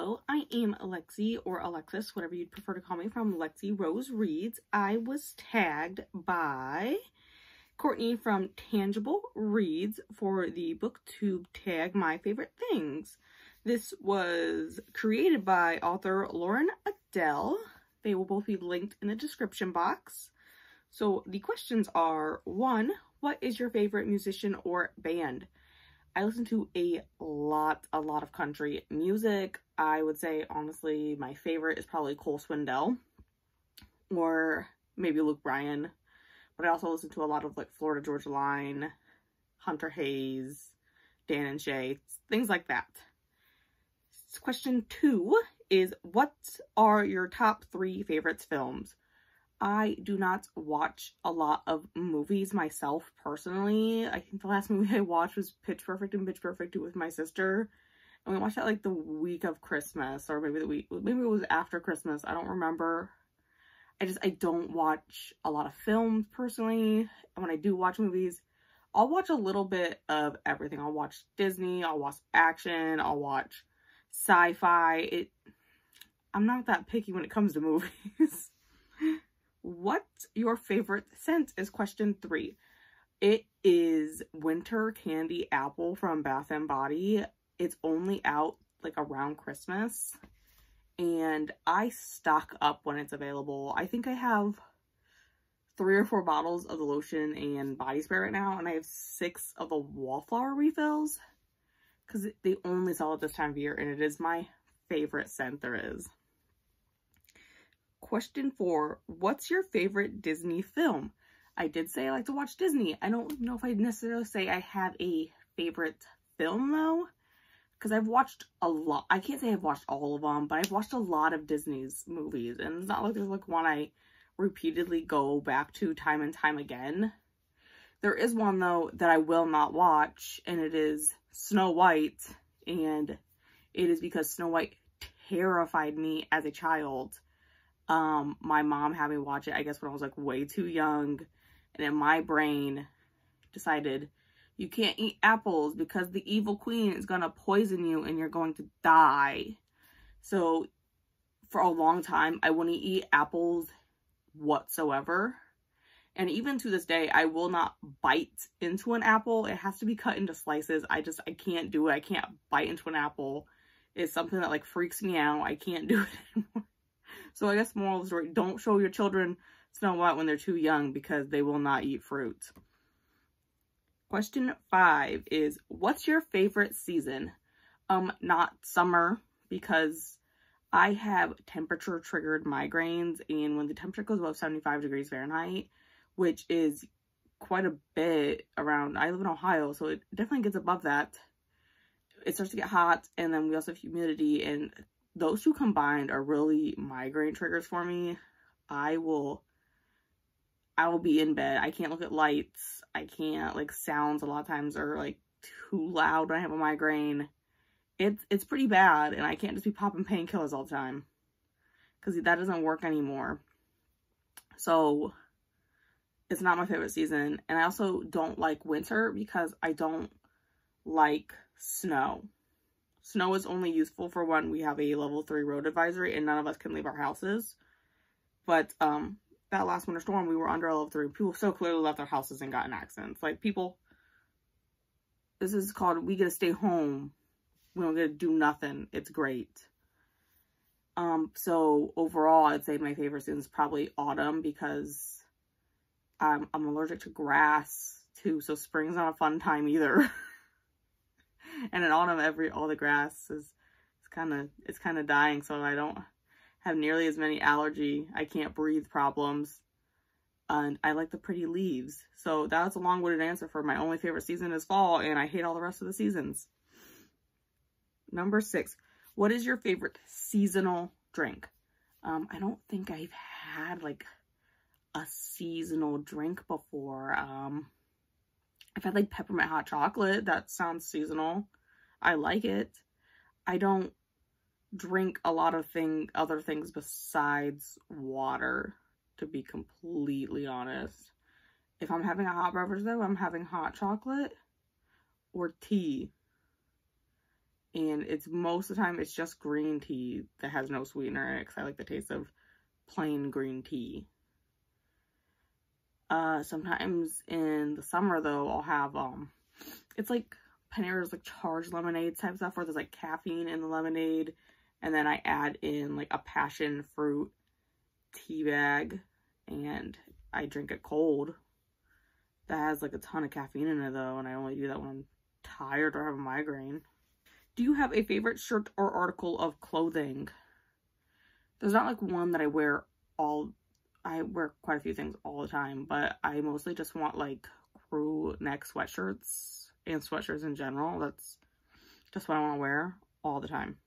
Hello, I am Alexi, or Alexis, whatever you'd prefer to call me, from Lexi Rose Reads. I was tagged by Courtney from Tangible Reads for the Booktube tag My Favorite Things. This was created by author Lauren Adele. They will both be linked in the description box. So the questions are, 1, what is your favorite musician or band? I listen to a lot of country music. I would say, honestly, my favorite is probably Cole Swindell or maybe Luke Bryan. But I also listen to a lot of like Florida Georgia Line, Hunter Hayes, Dan and Shay, things like that. Question 2 is, what are your top 3 favorites films? I do not watch a lot of movies myself personally. I think the last movie I watched was Pitch Perfect and Pitch Perfect 2 with my sister. And we watched that like the week of Christmas, or maybe maybe it was after Christmas. I don't remember. I don't watch a lot of films personally. And when I do watch movies, I'll watch a little bit of everything. I'll watch Disney, I'll watch action, I'll watch sci-fi. I'm not that picky when it comes to movies. What's your favorite scent is question 3. It is Winter Candy Apple from Bath & Body. It's only out like around Christmas. And I stock up when it's available. I think I have 3 or 4 bottles of the lotion and body spray right now. And I have 6 of the Wallflower refills. Because they only sell it this time of year. And it is my favorite scent there is. Question 4, what's your favorite Disney film? I did say I like to watch Disney. I don't know if I'd necessarily say I have a favorite film though, because I've watched a lot. I can't say I've watched all of them, but I've watched a lot of Disney's movies, and it's not like there's like one I repeatedly go back to time and time again. There is one though that I will not watch, and it is Snow White, and it is because Snow White terrified me as a child. My mom had me watch it, I guess, when I was like way too young, and then my brain decided you can't eat apples because the evil queen is gonna poison you and you're going to die. So for a long time I wouldn't eat apples whatsoever, and even to this day I will not bite into an apple. It has to be cut into slices. I can't do it. I can't bite into an apple. It's something that like freaks me out. I can't do it anymore. So I guess moral of the story, don't show your children Snow White when they're too young because they will not eat fruit. Question 5 is, what's your favorite season? Not summer, because I have temperature triggered migraines, and when the temperature goes above 75 degrees Fahrenheit, which is quite a bit around, I live in Ohio, so it definitely gets above that. It starts to get hot, and then we also have humidity, and those two combined are really migraine triggers for me. I will be in bed. I can't look at lights. I can't, like, sounds a lot of times are like too loud when I have a migraine. It's pretty bad, and I can't just be popping painkillers all the time, because that doesn't work anymore. So it's not my favorite season. And I also don't like winter because I don't like snow. Snow is only useful for when we have a level 3 road advisory and none of us can leave our houses. But that last winter storm, we were under a level 3. People so clearly left their houses and got in accidents. Like, people, this is called, we get to stay home. We don't get to do nothing. It's great. So overall, I'd say my favorite season is probably autumn, because I'm allergic to grass too. So spring's not a fun time either. And in autumn, all the grass is kind of dying, so I don't have nearly as many I can't breathe problems, and I like the pretty leaves. So that's a long-winded answer for my only favorite season is fall, and I hate all the rest of the seasons. Number 6, what is your favorite seasonal drink? I don't think I've had like a seasonal drink before. I've had like peppermint hot chocolate. That sounds seasonal. I like it. I don't drink a lot of other things besides water, to be completely honest. If I'm having a hot beverage though, I'm having hot chocolate or tea. And it's most of the time it's just green tea that has no sweetener in it, because I like the taste of plain green tea. Sometimes in the summer though, I'll have it's like Panera's like charged lemonade type stuff, where there's like caffeine in the lemonade, and then I add in like a passion fruit tea bag, and I drink it cold. That has like a ton of caffeine in it though, and I only do that when I'm tired or have a migraine. Do you have a favorite shirt or article of clothing? There's not like one that I wear quite a few things all the time, but I mostly just want like crew neck sweatshirts and sweatshirts in general. That's just what I want to wear all the time.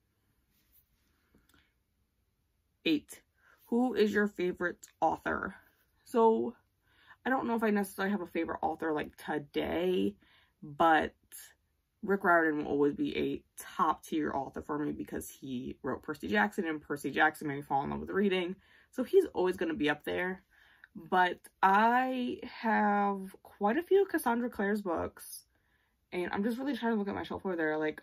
8. Who is your favorite author? So I don't know if I necessarily have a favorite author like today, but Rick Riordan will always be a top tier author for me, because he wrote Percy Jackson, and Percy Jackson made me fall in love with reading. So he's always going to be up there. But I have quite a few Cassandra Clare's books, and I'm just really trying to look at my shelf over there. Like,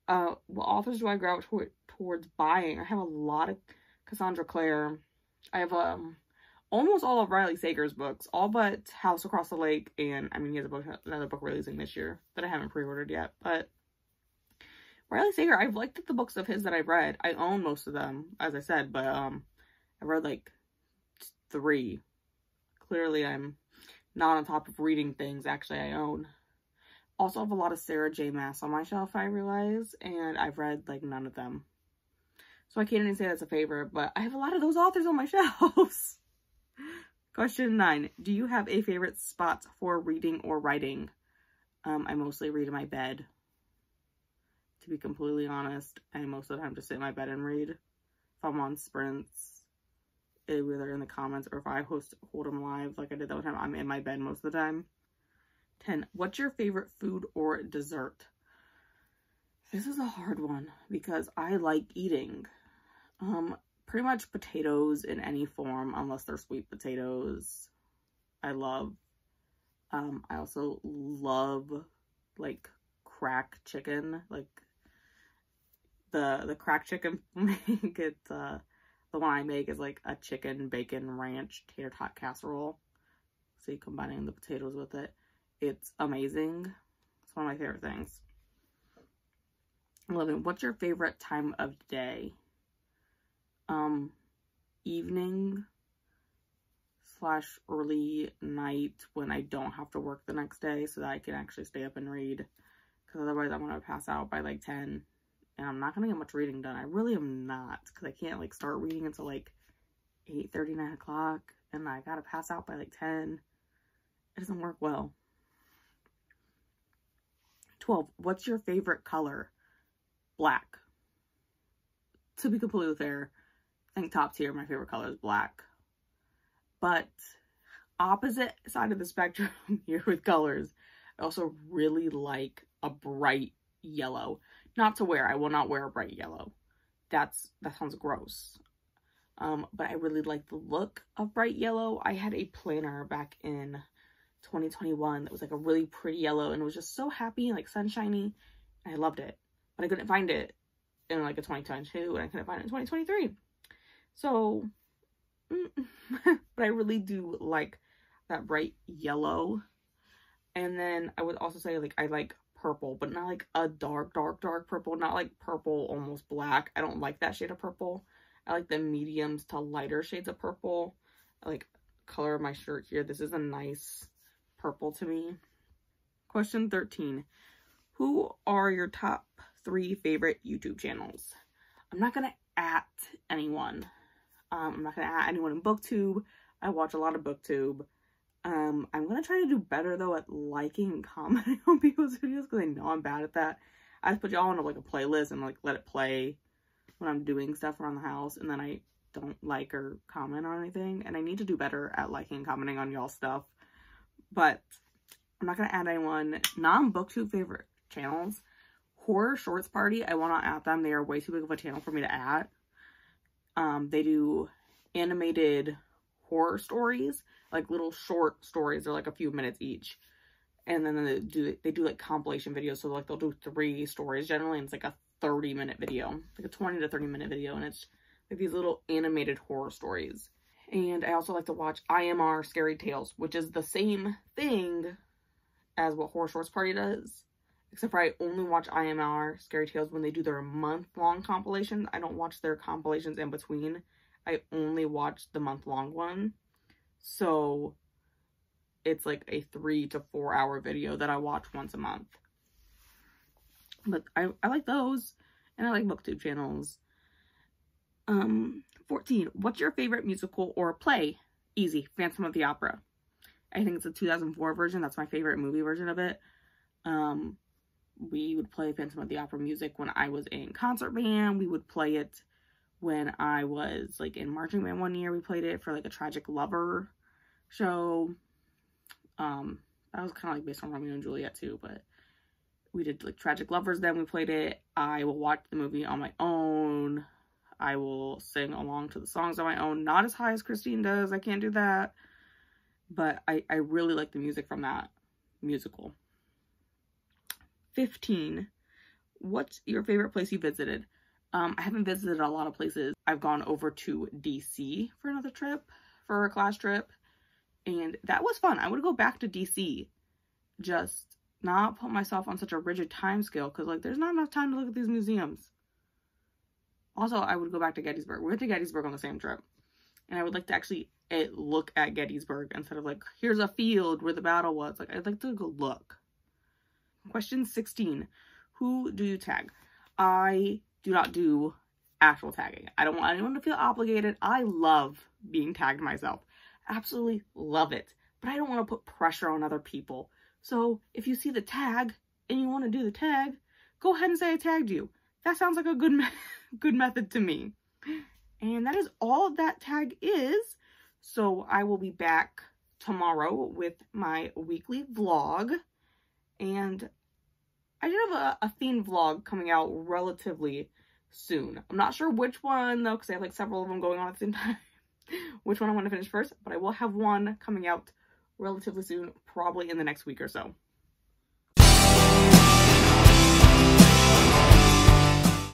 what authors do I gravitate towards buying? I have a lot of Cassandra Clare. I have almost all of Riley Sager's books, all but House Across the Lake, and I mean, he has another book releasing this year that I haven't pre-ordered yet. But Riley Sager, I've liked the books of his that I've read. I own most of them, as I said, but I read like 3. Clearly, I'm not on top of reading things. Actually, I own. Also have a lot of Sarah J. Maas on my shelf, I realize, and I've read like none of them. So I can't even say that's a favorite, but I have a lot of those authors on my shelves. Question 9. Do you have a favorite spot for reading or writing? I mostly read in my bed. To be completely honest, I most of the time just sit in my bed and read. If I'm on sprints, either in the comments or if I hold them live like I did that one time, I'm in my bed most of the time. 10. What's your favorite food or dessert? This is a hard one because I like eating. Pretty much potatoes in any form, unless they're sweet potatoes. I love. I also love like crack chicken, like the crack chicken make it. The one I make is like a chicken bacon ranch tater tot casserole. So you're combining the potatoes with it. It's amazing. It's one of my favorite things. 11. What's your favorite time of day? Evening / early night when I don't have to work the next day, so that I can actually stay up and read, because otherwise I'm going to pass out by like 10 and I'm not going to get much reading done. I really am not, because I can't like start reading until like 8:30, 9 o'clock, and I gotta pass out by like 10. It doesn't work well. 12. What's your favorite color? Black. To be completely fair, I think top tier, my favorite color is black. But opposite side of the spectrum here with colors, I also really like a bright yellow. Not to wear. I will not wear a bright yellow. That sounds gross. But I really like the look of bright yellow. I had a planner back in 2021 that was like a really pretty yellow, and it was just so happy and like sunshiny. I loved it. But I couldn't find it in like a 2022, and I couldn't find it in 2023. So, but I really do like that bright yellow. And then I would also say like I like purple, but not like a dark purple, not like purple almost black. I don't like that shade of purple. I like the mediums to lighter shades of purple. I like color of my shirt here. This is a nice purple to me. Question 13. Who are your top 3 favorite YouTube channels? I'm not gonna at anyone. I'm not gonna at anyone in Booktube. I watch a lot of Booktube. I'm gonna try to do better though at liking and commenting on people's videos, because I know I'm bad at that. I just put y'all on like a playlist and like let it play when I'm doing stuff around the house, and then I don't like or comment on anything. And I need to do better at liking and commenting on y'all's stuff. But I'm not gonna add anyone. Non-Booktube favorite channels. Horror Shorts Party, I will not add them. They are way too big of a channel for me to add. They do animated horror stories, like little short stories. They're like a few minutes each. And then they do like compilation videos. So like they'll do 3 stories generally, and it's like a 30-minute video, like a 20 to 30-minute video, and it's like these little animated horror stories. And I also like to watch IMR Scary Tales, which is the same thing as what Horror Shorts Party does, except for I only watch IMR Scary Tales when they do their month-long compilation. I don't watch their compilations in between. I only watch the month-long one. So it's like a 3 to 4 hour video that I watch once a month. But I like those, and I like Booktube channels. 14. What's your favorite musical or play? Easy. Phantom of the Opera. I think it's a 2004 version. That's my favorite movie version of it. We would play Phantom of the Opera music when I was in concert band. We would play it when I was like in marching band one year. We played it for like a Tragic Lover show. That was kind of like based on Romeo and Juliet too, but we did like Tragic Lovers then. We played it. I will watch the movie on my own. I will sing along to the songs on my own. Not as high as Christine does. I can't do that. But I really like the music from that musical. 15. What's your favorite place you visited? I haven't visited a lot of places. I've gone over to DC for another trip, for a class trip. And that was fun. I would go back to DC. Just not put myself on such a rigid time scale, because like there's not enough time to look at these museums. Also, I would go back to Gettysburg. We went to Gettysburg on the same trip. And I would like to actually look at Gettysburg instead of like, here's a field where the battle was. Like, I'd like to go look. Question 16. Who do you tag? I do not do actual tagging. I don't want anyone to feel obligated. I love being tagged myself. Absolutely love it. But I don't want to put pressure on other people. So if you see the tag and you want to do the tag, go ahead and say I tagged you. That sounds like a good method to me. And that is all that tag is. So I will be back tomorrow with my weekly vlog. And I did have a themed vlog coming out relatively soon. I'm not sure which one though, because I have like several of them going on at the same time. Which one I want to finish first. But I will have one coming out relatively soon, probably in the next week or so.